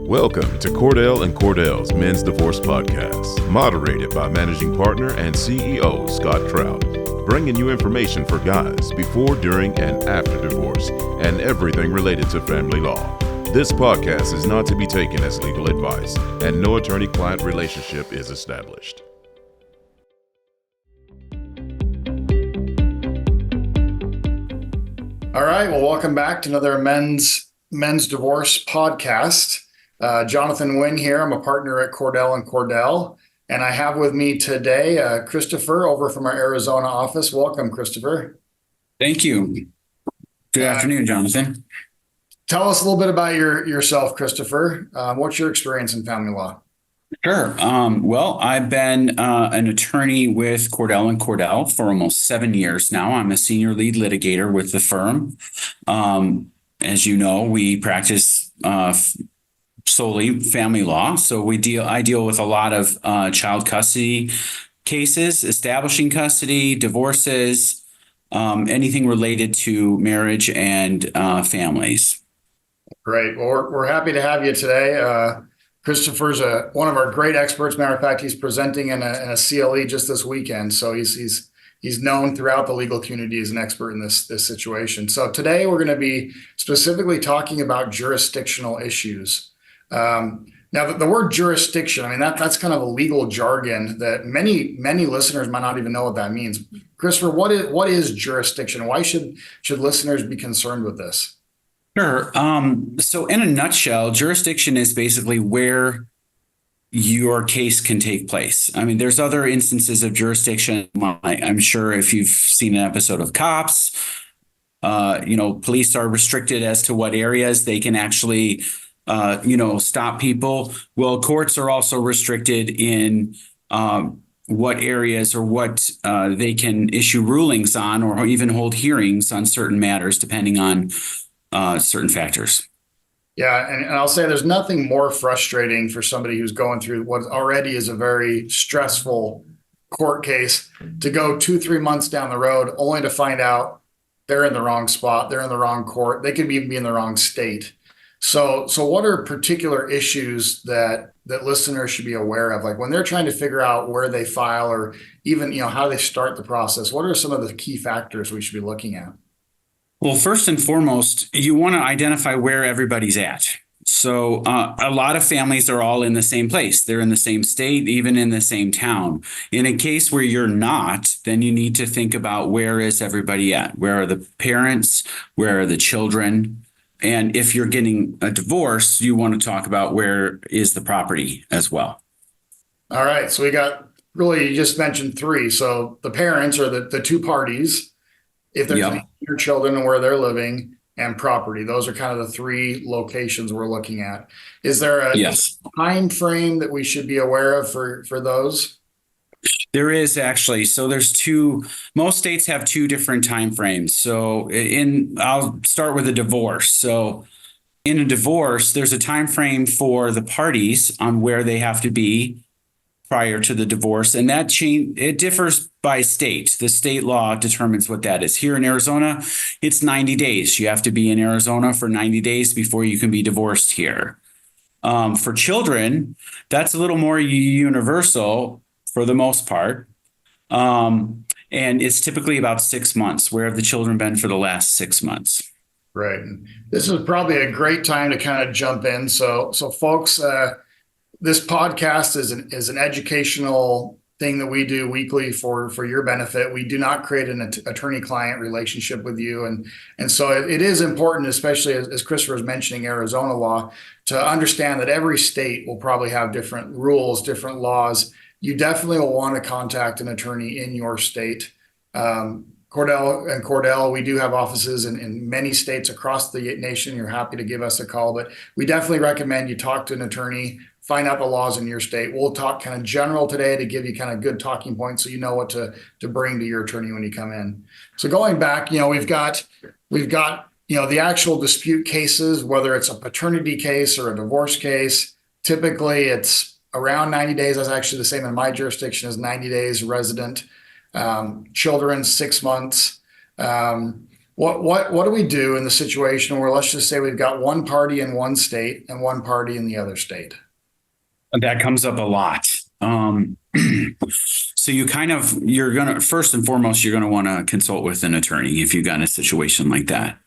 Welcome to Cordell Cordell's Men's Divorce Podcast, moderated by Managing Partner and CEO Scott Trout, bringing you information for guys before, during, and after divorce, and everything related to family law. This podcast is not to be taken as legal advice, and no attorney-client relationship is established. All right, well, welcome back to another Men's Divorce Podcast. Jonathan Winn here. I'm a partner at Cordell Cordell, and I have with me today Christopher over from our Arizona office. Welcome, Christopher. Thank you. Good afternoon, Jonathan. Tell us a little bit about yourself, Christopher. What's your experience in family law? Sure. Well, I've been an attorney with Cordell Cordell for almost 7 years now. I'm a senior lead litigator with the firm. As you know, we practice solely family law. So I deal with a lot of child custody cases, establishing custody, divorces, anything related to marriage and families. Great. Well, we're happy to have you today. Christopher's one of our great experts. Matter of fact, he's presenting in a CLE just this weekend. So he's known throughout the legal community as an expert in this situation. So today we're going to be specifically talking about jurisdictional issues. Now, the word jurisdiction, I mean, that's kind of a legal jargon that many listeners might not even know what that means. Christopher, what is jurisdiction? Why should listeners be concerned with this? Sure. So in a nutshell, jurisdiction is basically where your case can take place. I mean, there's other instances of jurisdiction. I'm sure if you've seen an episode of Cops, police are restricted as to what areas they can actually stop people. Well, courts are also restricted in what areas or what they can issue rulings on or even hold hearings on certain matters, depending on certain factors. Yeah, and I'll say there's nothing more frustrating for somebody who's going through what already is a very stressful court case to go 2-3 months down the road only to find out they're in the wrong spot, they're in the wrong court, they could even be in the wrong state. So what are particular issues that listeners should be aware of? Like when they're trying to figure out where they file or even, how they start the process, what are some of the key factors we should be looking at? Well, first and foremost, you want to identify where everybody's at. So a lot of families are all in the same place. They're in the same state, even in the same town. In a case where you're not, then you need to think about where is everybody at? Where are the parents? Where are the children? And if you're getting a divorce, you want to talk about where is the property as well. All right. So you just mentioned three. So the parents are the two parties, if they're your children and where they're living, and property. Those are kind of the three locations we're looking at. Is there a time frame that we should be aware of for those? There is actually. So most states have two different time frames. So I'll start with a divorce. So in a divorce, there's a time frame for the parties on where they have to be prior to the divorce. And it differs by state. The state law determines what that is. Here in Arizona, it's 90 days. You have to be in Arizona for 90 days before you can be divorced here. For children, that's a little more universal for the most part. And it's typically about 6 months. Where have the children been for the last 6 months? Right. This is probably a great time to kind of jump in. So folks, this podcast is an educational thing that we do weekly for your benefit. We do not create an attorney-client relationship with you. And so it is important, especially as Christopher was mentioning Arizona law, to understand that every state will probably have different rules, different laws. You definitely will want to contact an attorney in your state. Cordell Cordell, we do have offices in many states across the nation. You're happy to give us a call, but we definitely recommend you talk to an attorney, find out the laws in your state. We'll talk kind of general today to give you kind of good talking points so you know what to bring to your attorney when you come in. So going back, we've got the actual dispute cases, whether it's a paternity case or a divorce case. Typically, it's around 90 days. That's actually the same in my jurisdiction as 90 days resident. Children, 6 months. What do we do in the situation where, let's just say, we've got one party in one state and one party in the other state? That comes up a lot. So you're gonna, first and foremost, you're gonna want to consult with an attorney if you've got a situation like that.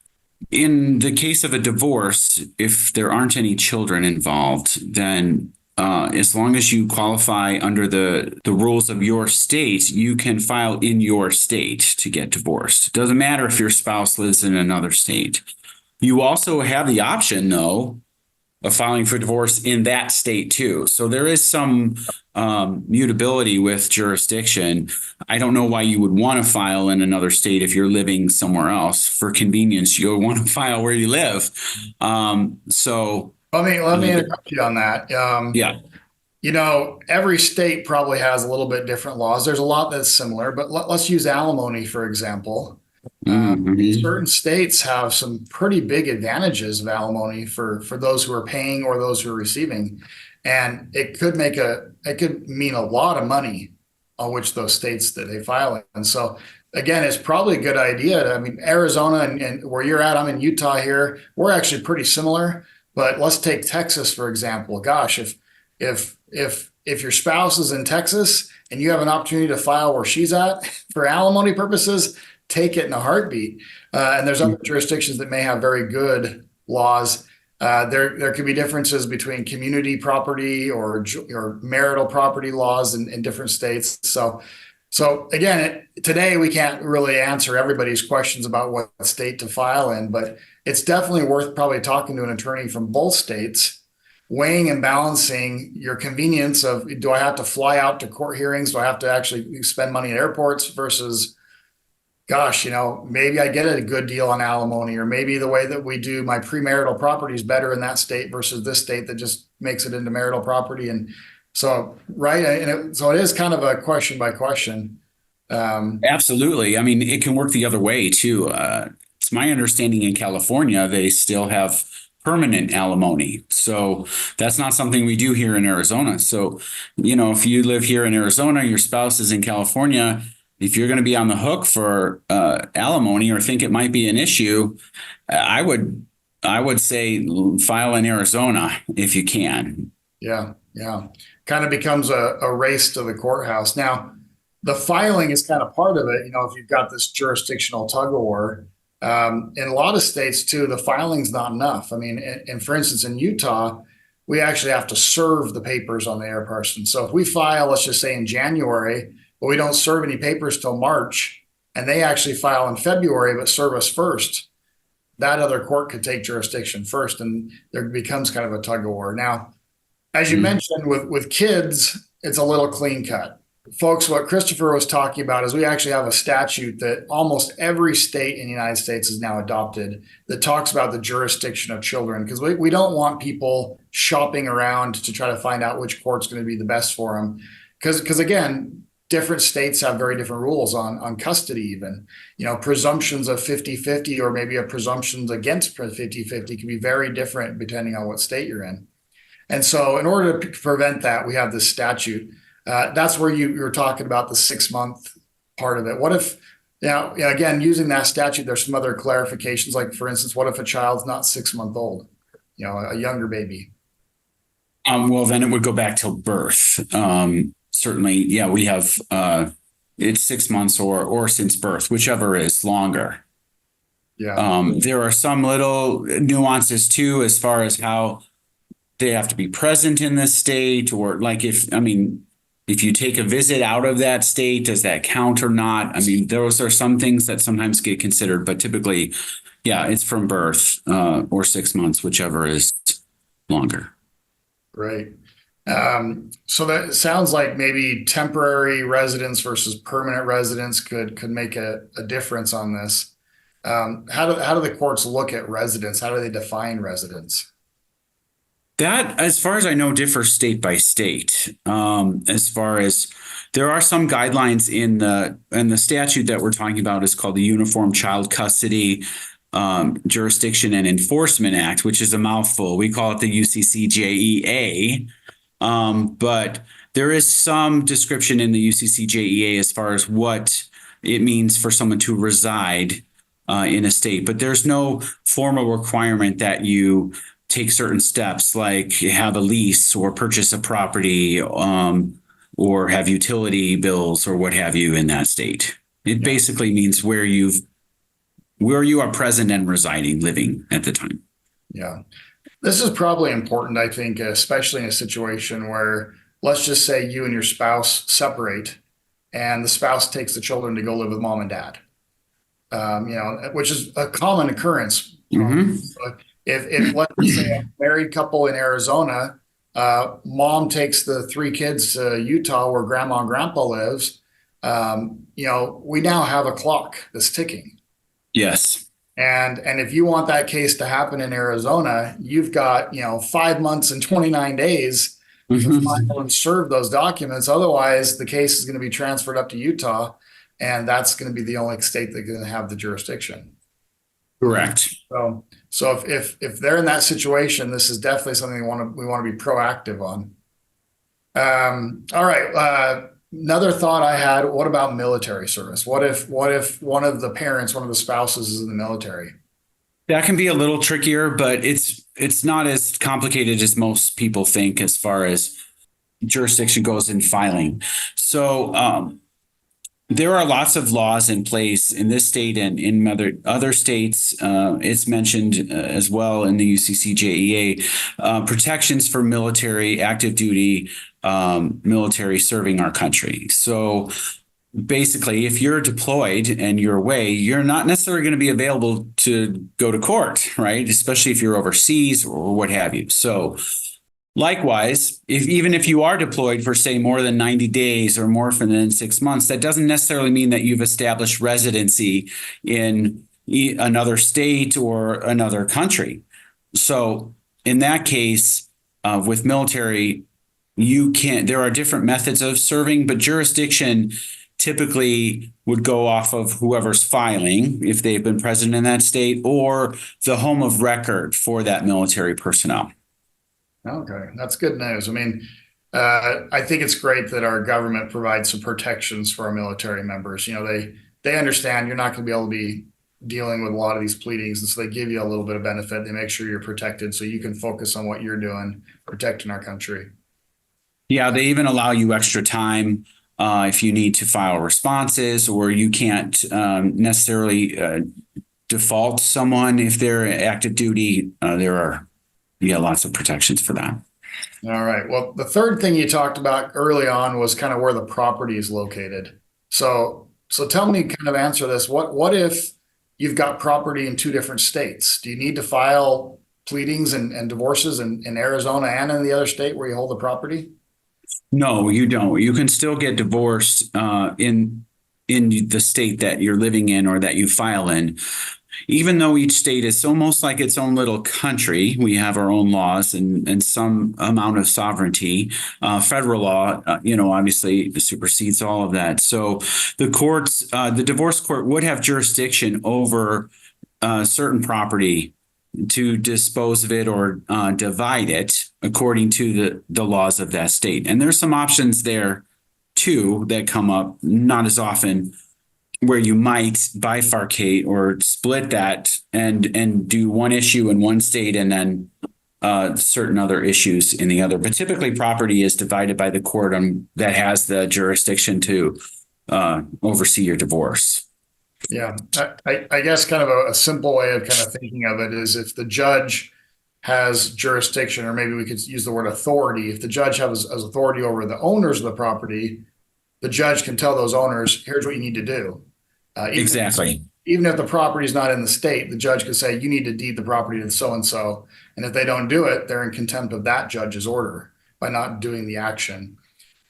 In the case of a divorce, if there aren't any children involved, then as long as you qualify under the rules of your state, you can file in your state to get divorced. It doesn't matter if your spouse lives in another state. You also have the option, though, of filing for divorce in that state too. So there is some mutability with jurisdiction. I don't know why you would want to file in another state if you're living somewhere else. For convenience, you'll want to file where you live. So let me interrupt you on that. yeah. Every state probably has a little bit different laws. There's a lot that's similar, but let's use alimony, for example. Certain states have some pretty big advantages of alimony for those who are paying or those who are receiving. And it could mean a lot of money on which those states that they file in. And so again, it's probably a good idea Arizona and where you're at, I'm in Utah here. We're actually pretty similar, but let's take Texas, for example. Gosh, if your spouse is in Texas and you have an opportunity to file where she's at for alimony purposes, take it in a heartbeat. And there's other jurisdictions that may have very good laws. There could be differences between community property or marital property laws in different states. So again, today we can't really answer everybody's questions about what state to file in, but it's definitely worth probably talking to an attorney from both states, weighing and balancing your convenience of, do I have to fly out to court hearings? Do I have to actually spend money at airports versus, gosh, maybe I get a good deal on alimony, or maybe the way that we do my premarital property is better in that state versus this state that just makes it into marital property. And so, right. So it is kind of a question by question. Absolutely. It can work the other way too. It's my understanding in California, they still have permanent alimony. So that's not something we do here in Arizona. So, if you live here in Arizona, your spouse is in California, if you're going to be on the hook for alimony or think it might be an issue, I would say file in Arizona if you can. Yeah. Kind of becomes a race to the courthouse. Now, the filing is kind of part of it. If you've got this jurisdictional tug of war, in a lot of states too, the filing's not enough. And for instance, in Utah, we actually have to serve the papers on the other person. So if we file, let's just say in January, but we don't serve any papers till March, and they actually file in February but serve us first, that other court could take jurisdiction first, and there becomes kind of a tug of war. Now, as you mentioned, with kids, it's a little clean cut. Folks, what Christopher was talking about is we actually have a statute that almost every state in the United States has now adopted that talks about the jurisdiction of children, because we don't want people shopping around to try to find out which court's going to be the best for them. Because again, different states have very different rules on custody even. Presumptions of 50-50 or maybe a presumptions against 50-50 can be very different depending on what state you're in. And so in order to prevent that, we have this statute. That's where you were talking about the 6-month part of it. What if, again, using that statute, there's some other clarifications, like, for instance, what if a child's not 6 months old, a younger baby? Well, then it would go back till birth. Certainly, yeah, we have it's 6 months or since birth, whichever is longer. Yeah. There are some little nuances too, as far as how they have to be present in the state, or like if you take a visit out of that state, does that count or not? Those are some things that sometimes get considered, but typically, yeah, it's from birth or 6 months, whichever is longer. Right. So that sounds like maybe temporary residence versus permanent residence could make a difference on this. How do the courts look at residence? How do they define residence? That, as far as I know, differs state by state. As far as there are some guidelines in the statute that we're talking about is called the Uniform Child Custody Jurisdiction and Enforcement Act, which is a mouthful. We call it the UCCJEA. But there is some description in the UCCJEA as far as what it means for someone to reside in a state, but there's no formal requirement that you take certain steps like have a lease or purchase a property, or have utility bills or what have you in that state. It basically means where you are present and residing, living at the time. Yeah. This is probably important, I think, especially in a situation where, let's just say you and your spouse separate and the spouse takes the children to go live with mom and dad, which is a common occurrence. Mm-hmm. If let's say a married couple in Arizona, mom takes the 3 kids to Utah where grandma and grandpa lives, we now have a clock that's ticking. Yes. And if you want that case to happen in Arizona, you've got, 5 months and 29 days to file and serve those documents. Otherwise, the case is going to be transferred up to Utah, and that's going to be the only state that's going to have the jurisdiction. Correct. So if they're in that situation, this is definitely something we want to be proactive on. All right. Another thought I had, what about military service? What if one of the parents, one of the spouses is in the military? That can be a little trickier, but it's not as complicated as most people think as far as jurisdiction goes in filing. So there are lots of laws in place in this state and in other states. It's mentioned as well in the UCCJEA, protections for military, active duty military serving our country. So basically, if you're deployed and you're away, you're not necessarily going to be available to go to court, right? Especially if you're overseas or what have you. So likewise, even if you are deployed for, say, more than 90 days or more than 6 months, that doesn't necessarily mean that you've established residency in another state or another country. So in that case, with military, there are different methods of serving, but jurisdiction typically would go off of whoever's filing, if they've been present in that state, or the home of record for that military personnel. Okay, that's good news. I mean, I think it's great that our government provides some protections for our military members. They understand you're not going to be able to be dealing with a lot of these pleadings, and so they give you a little bit of benefit. They make sure you're protected so you can focus on what you're doing, protecting our country. Yeah, they even allow you extra time if you need to file responses, or you can't necessarily default someone if they're active duty. There are lots of protections for that. All right. Well, the third thing you talked about early on was kind of where the property is located. So tell me, kind of answer this. What if you've got property in 2 different states? Do you need to file pleadings and divorces in Arizona and in the other state where you hold the property? No, you don't. You can still get divorced in the state that you're living in or that you file in. Even though each state is almost like its own little country, we have our own laws and some amount of sovereignty. Federal law, obviously supersedes all of that. So the divorce court would have jurisdiction over certain property to dispose of it or divide it according to the laws of that state. And there's some options there too that come up, not as often, where you might bifurcate or split that and do one issue in one state and then certain other issues in the other. But typically property is divided by the court that has the jurisdiction to oversee your divorce. Yeah, I guess kind of a simple way of kind of thinking of it is if the judge has jurisdiction, or maybe we could use the word authority. If the judge has authority over the owners of the property, the judge can tell those owners, here's what you need to do. Exactly. Even if the property is not in the state, the judge could say, you need to deed the property to so-and-so. And if they don't do it, they're in contempt of that judge's order by not doing the action.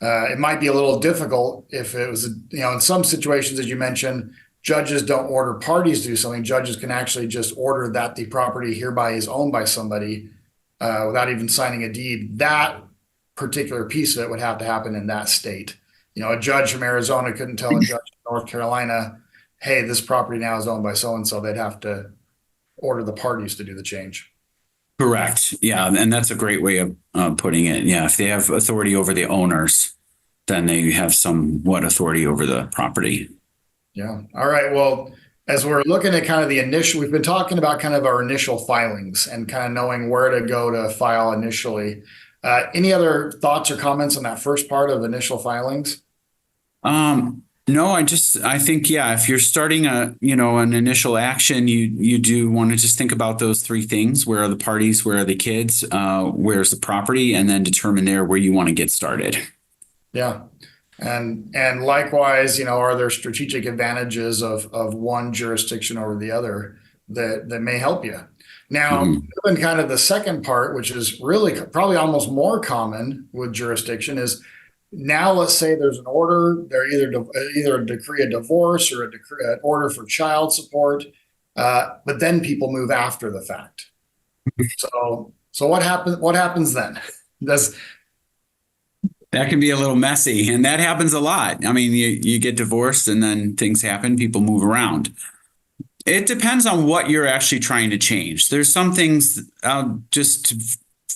It might be a little difficult if it was, in some situations, as you mentioned, judges don't order parties to do something. Judges can actually just order that the property hereby is owned by somebody without even signing a deed. That particular piece of it would have to happen in that state. A judge from Arizona couldn't tell a judge from North Carolina, hey, this property now is owned by so-and-so. They'd have to order the parties to do the change. Correct. Yeah. And that's a great way of putting it. Yeah. If they have authority over the owners, then they have somewhat authority over the property. Yeah. All right. Well, as we're looking at kind of the initial, we've been talking about kind of our initial filings and kind of knowing where to go to file initially. Any other thoughts or comments on that first part of initial filings? No, I think, yeah, if you're starting an initial action, you do want to just think about those three things. Where are the parties? Where are the kids? Where's the property? And then determine there where you want to get started. Yeah. And likewise, are there strategic advantages of one jurisdiction over the other that may help you? Now, in kind of the second part, which is really probably almost more common with jurisdiction, is now let's say there's an order, they're either a decree of divorce or an order for child support, but then people move after the fact. So what happens then? That can be a little messy, and that happens a lot. I mean, you get divorced and then things happen, people move around. It depends on what you're actually trying to change. There's some things, just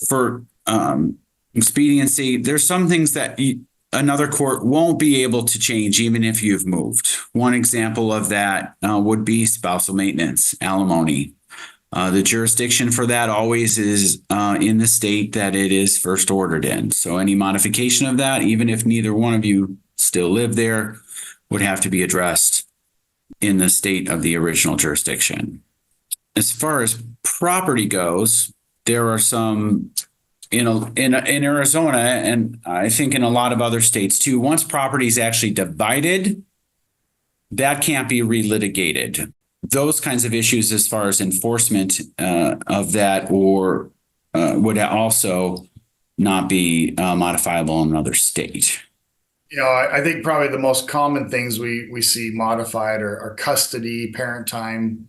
for expediency, there's some things that another court won't be able to change even if you've moved. One example of that would be spousal maintenance, alimony. The jurisdiction for that always is in the state that it is first ordered in. So any modification of that, even if neither one of you still live there, would have to be addressed in the state of the original jurisdiction. As far as property goes, there are some in Arizona, and I think in a lot of other states too, once property is actually divided, that can't be relitigated. Those kinds of issues as far as enforcement of that or would also not be modifiable in another state. I think probably the most common things we see modified are custody, parent time,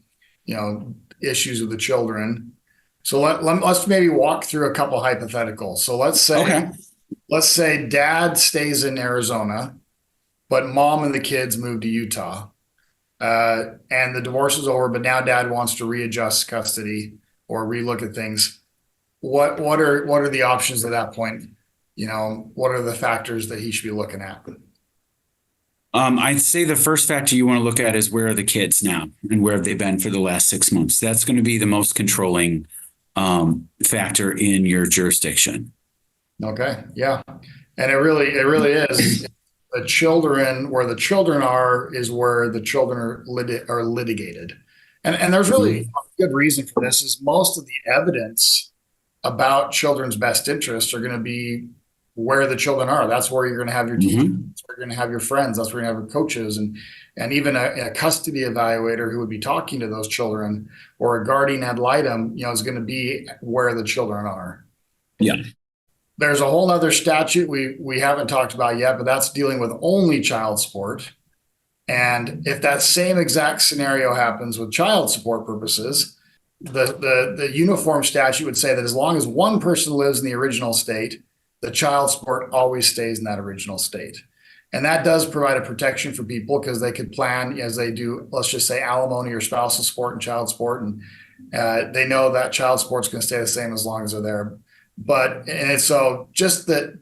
issues with the children. So let's maybe walk through a couple hypotheticals. So let's say dad stays in Arizona, but mom and the kids move to Utah. And the divorce is over, but now dad wants to readjust custody or relook at things. What are the options at that point? What are the factors that he should be looking at? I'd say the first factor you want to look at is where are the kids now and where have they been for the last 6 months? That's going to be the most controlling factor in your jurisdiction. Okay. Yeah. And it really is. The children, where the children are, is where the children are litigated. And there's really a good reason for this is most of the evidence about children's best interests are going to be where the children are. That's where you're going to have your teachers. That's where you're going to have your friends. That's where you're going to have your coaches and even a custody evaluator who would be talking to those children, or a guardian ad litem, is going to be where the children are. Yeah. There's a whole other statute we haven't talked about yet, but that's dealing with only child support. And if that same exact scenario happens with child support purposes, the uniform statute would say that as long as one person lives in the original state, the child support always stays in that original state. And that does provide a protection for people because they could plan as they do, let's just say alimony or spousal support and child support. And they know that child support is going to stay the same as long as they're there. So just that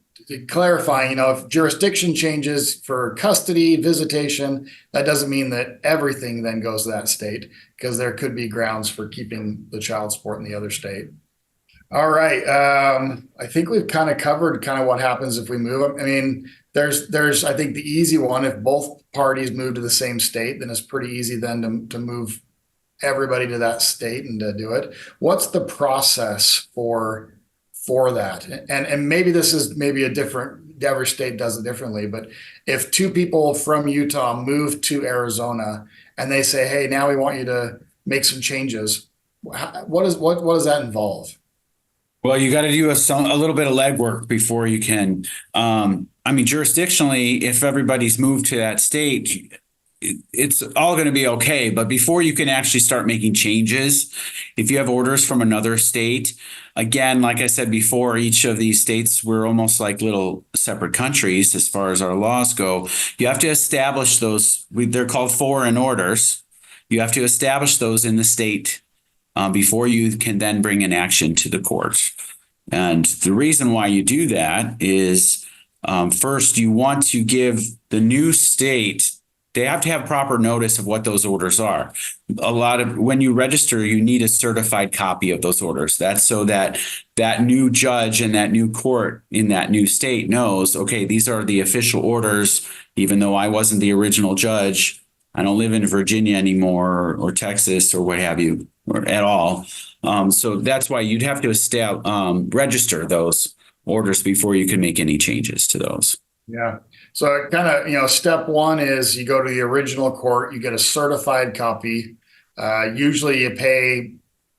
clarifying, if jurisdiction changes for custody, visitation, that doesn't mean that everything then goes to that state, because there could be grounds for keeping the child support in the other state. All right. I think we've kind of covered kind of what happens if we move. I mean, there's I think the easy one, if both parties move to the same state, then it's pretty easy then to move everybody to that state and to do it. What's the process for that? And maybe this is every state does it differently, but if two people from Utah move to Arizona and they say, hey, now we want you to make some changes, what does that involve? Well, you got to do a little bit of legwork before you can. Jurisdictionally, if everybody's moved to that state, it's all going to be okay. But before you can actually start making changes, if you have orders from another state, again, like I said before, each of these states, we're almost like little separate countries as far as our laws go. You have to establish those. They're called foreign orders. You have to establish those in the state before you can then bring an action to the court. And the reason why you do that is first, you want to give the new state they have to have proper notice of what those orders are. When you register, you need a certified copy of those orders. That's so that that new judge and that new court in that new state knows, okay, these are the official orders, even though I wasn't the original judge. I don't live in Virginia anymore or Texas or what have you, or at all. So that's why you'd have to register those orders before you can make any changes to those. Yeah. So kind of, step one is you go to the original court, you get a certified copy. Usually you pay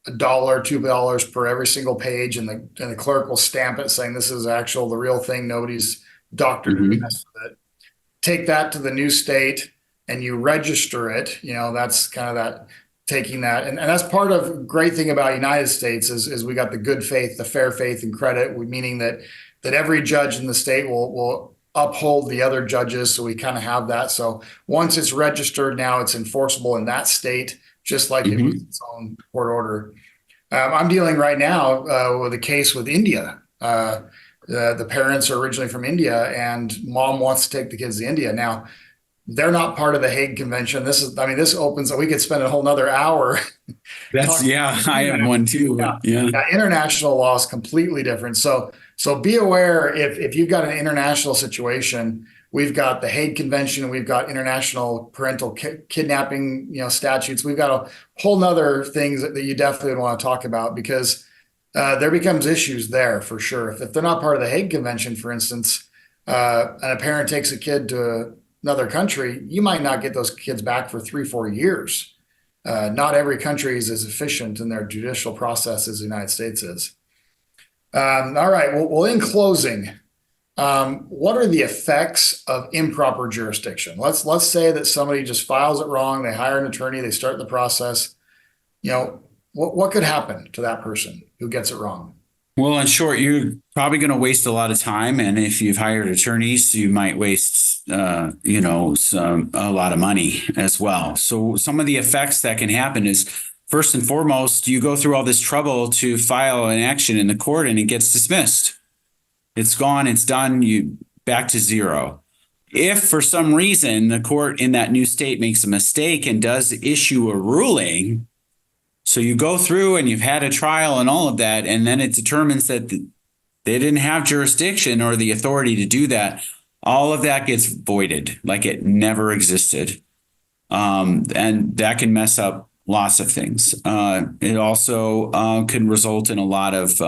$1, $2 per every single page, and the clerk will stamp it saying this is the real thing. Nobody's doctored it. Take that to the new state and you register it. That's kind of that taking that. And that's part of great thing about United States is we got the good faith, the fair faith and credit, meaning that every judge in the state will uphold the other judges. So we kind of have that. So once it's registered, now it's enforceable in that state, just like it was its own court order. I'm dealing right now with a case with India. The parents are originally from India, and mom wants to take the kids to India. Now, they're not part of the Hague Convention. This opens, we could spend a whole nother hour. I have one too. Yeah. International law is completely different. So be aware if you've got an international situation, we've got the Hague Convention, we've got international parental kidnapping, statutes. We've got a whole nother things that you definitely want to talk about, because there becomes issues there for sure. If they're not part of the Hague Convention, for instance, and a parent takes a kid to another country, you might not get those kids back for 3-4 years. Not every country is as efficient in their judicial process as the United States is. All right. Well, in closing, what are the effects of improper jurisdiction? Let's say that somebody just files it wrong. They hire an attorney. They start the process. What could happen to that person who gets it wrong? Well, in short, you're probably going to waste a lot of time, and if you've hired attorneys, you might waste, a lot of money as well. So some of the effects that can happen is, first and foremost, you go through all this trouble to file an action in the court, and it gets dismissed. It's gone. It's done. You back to zero. If for some reason the court in that new state makes a mistake and does issue a ruling, so you go through and you've had a trial and all of that, and then it determines that they didn't have jurisdiction or the authority to do that, all of that gets voided, like it never existed. And that can mess up lots of things. It also can result in a lot of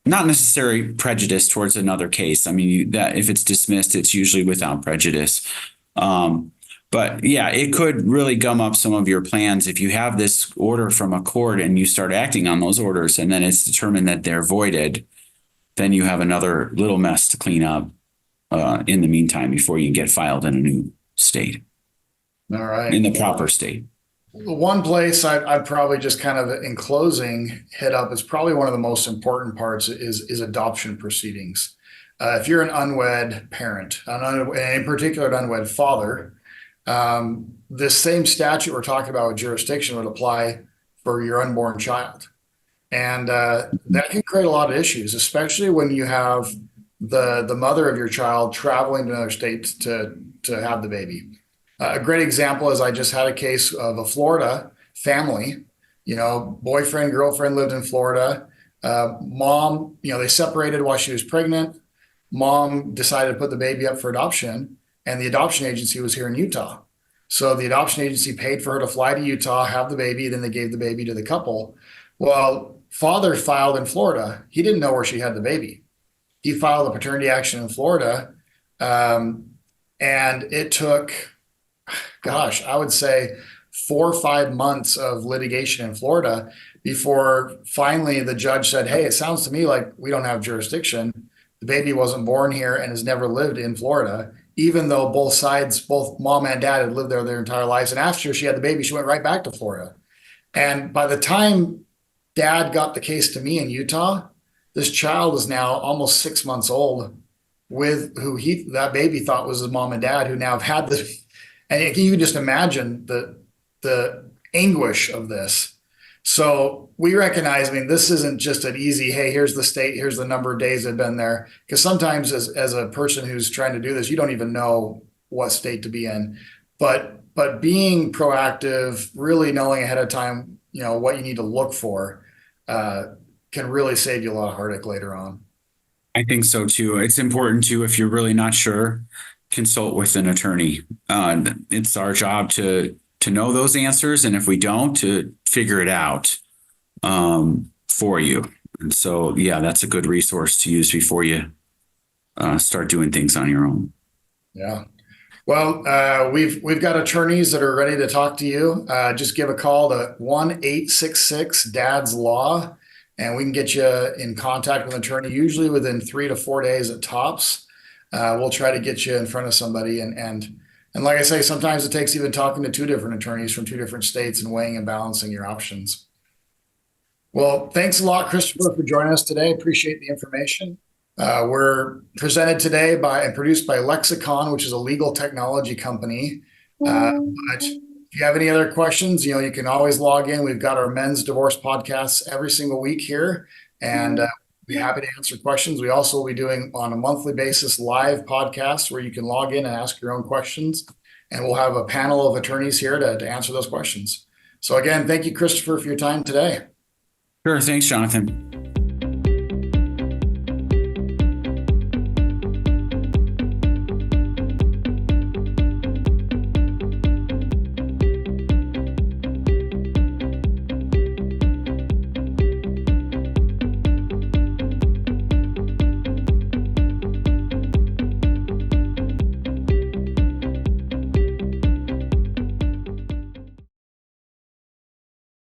not necessary prejudice towards another case. I mean, that if it's dismissed, it's usually without prejudice. But yeah, it could really gum up some of your plans if you have this order from a court and you start acting on those orders and then it's determined that they're voided. Then you have another little mess to clean up in the meantime before you get filed in a new state. All right. In the proper state. One place I'd probably just kind of in closing hit up is probably one of the most important parts is adoption proceedings. If you're an unwed parent, and in particular an unwed father, this same statute we're talking about with jurisdiction would apply for your unborn child. And that can create a lot of issues, especially when you have the mother of your child traveling to another state to have the baby. A great example is I just had a case of a Florida family, boyfriend, girlfriend lived in Florida. Mom, they separated while she was pregnant. Mom decided to put the baby up for adoption, and the adoption agency was here in Utah. So the adoption agency paid for her to fly to Utah, have the baby, then they gave the baby to the couple. Well, father filed in Florida. He didn't know where she had the baby. He filed a paternity action in Florida, and it took, I would say 4 or 5 months of litigation in Florida before finally the judge said, hey, it sounds to me like we don't have jurisdiction. The baby wasn't born here and has never lived in Florida, even though both sides, both mom and dad had lived there their entire lives. And after she had the baby, she went right back to Florida. And by the time dad got the case to me in Utah, this child is now almost 6 months old with who that baby thought was his mom and dad, who now have had the, and you can just imagine the anguish of this. So we recognize, this isn't just an easy, hey, here's the state, here's the number of days they've been there. Because sometimes as a person who's trying to do this, you don't even know what state to be in. but being proactive, really knowing ahead of time, what you need to look for, can really save you a lot of heartache later on. I think so too. It's important too, if you're really not sure, consult with an attorney. It's our job to know those answers, and if we don't, to figure it out for you. And so, yeah, that's a good resource to use before you start doing things on your own. Yeah. Well, we've got attorneys that are ready to talk to you. Just give a call to 1-866-DADS-LAW, and we can get you in contact with an attorney, usually within 3 to 4 days at tops. We'll try to get you in front of somebody. And like I say, sometimes it takes even talking to 2 different attorneys from 2 different states and weighing and balancing your options. Well, thanks a lot, Christopher, for joining us today. Appreciate the information. We're presented today and produced by Lexicon, which is a legal technology company. But if you have any other questions, you can always log in. We've got our men's divorce podcasts every single week here, and be happy to answer questions. We also will be doing on a monthly basis live podcasts where you can log in and ask your own questions, and we'll have a panel of attorneys here to answer those questions. So again, thank you, Christopher, for your time today. Sure. Thanks, Jonathan.